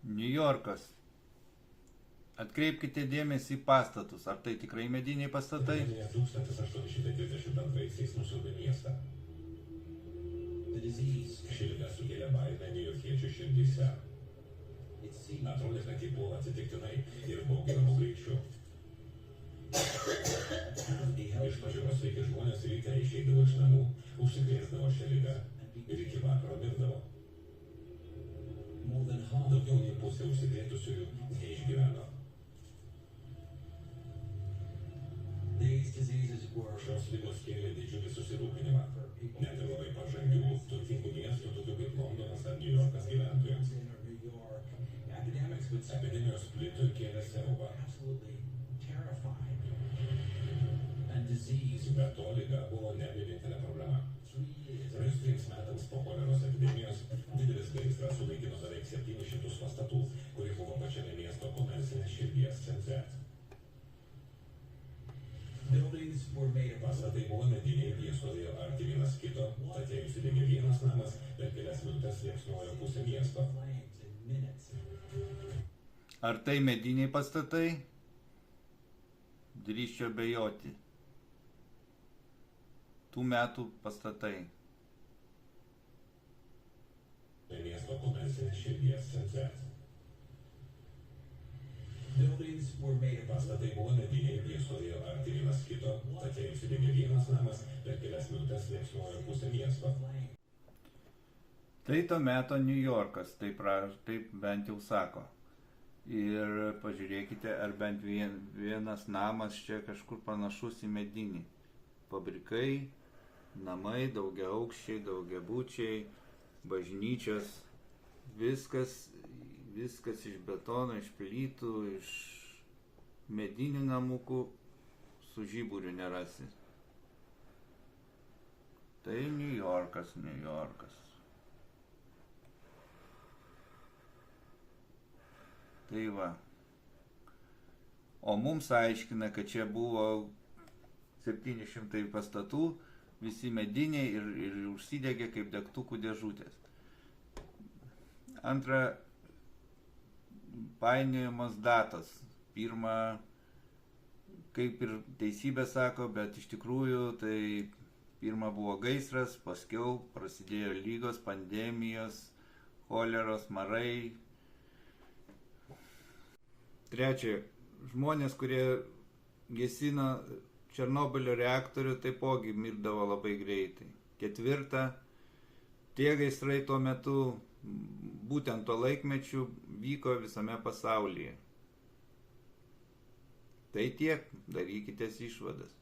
Niujorkas. Atkreipkite dėmesį į pastatus. Ar tai tikrai mediniai pastatai? 1832 nusiaubė miestą. Ši liga sukėlė baimę niujorkiečių širdyse. Atrodė, kad ji buvo atsitiktinai ir bauginamų greičiu. Iš pažiūros sveiki žmonės ryte išeidavo iš namų, užsikrėsdavo šią ligą ir iki vakaro mirdavo. Daugiau nei pusė užsikrėtusiųjų neišgyveno. Šios ligos kėlė didžiulį susirūpinimą. Net ir labai pažangių, turtingų miestų, tokių kaip Londonas ar Niujorkas gyventojams. Epidemijos plito ir kėlė siaubą. Be to liga buvo ne vienintelė problema. Praėjus 3 metams po choleros epidemijos didelis gaisras sunaikino beveik 700 pastatų, kurie buvo pačiame miesto komercinės širdies centre. Pastatai buvo mediniai, jie stovėjo arti vienas kito, tad jei užsidegė vienas namas, per kelias minutes liepsnojo pusę miesto. Ar tai mediniai pastatai? Drįsčiau abejoti. Tų metų pastatai. Miesto komercinės širdies centre. Pastatai buvo mediniai, jie stovėjo arti vienas kito, tad jei užsidegė vienas namas, per kelias minutes liepsnojo pusę miesto. Tai to meto Niujorkas, taip bent jau sako. Ir pažiūrėkite, ar bent vienas namas čia kažkur panašus į medinį. Fabrikai, namai, daugiaaukščiai, daugiabučiai, bažnyčios, viskas iš betono, iš plytų, iš medinių namukų, su žiburiu nerasi. Tai Niujorkas. Tai va. O mums aiškina, kad čia buvo 700 pastatų, visi mediniai ir užsidegė kaip degtukų dėžutės. Antra, painiojamos datos. Pirma, kaip ir teisybė sako, bet iš tikrųjų tai pirma buvo gaisras, paskiau prasidėjo lygos, pandemijos, choleros, marai. Trečia, žmonės, kurie gesino Černobylio reaktorių, taipogi mirdavo labai greitai. Ketvirta, tie gaisrai tuo metu, būtent tuo laikmečiu, vyko visame pasaulyje. Tai tiek, darykitės išvadas.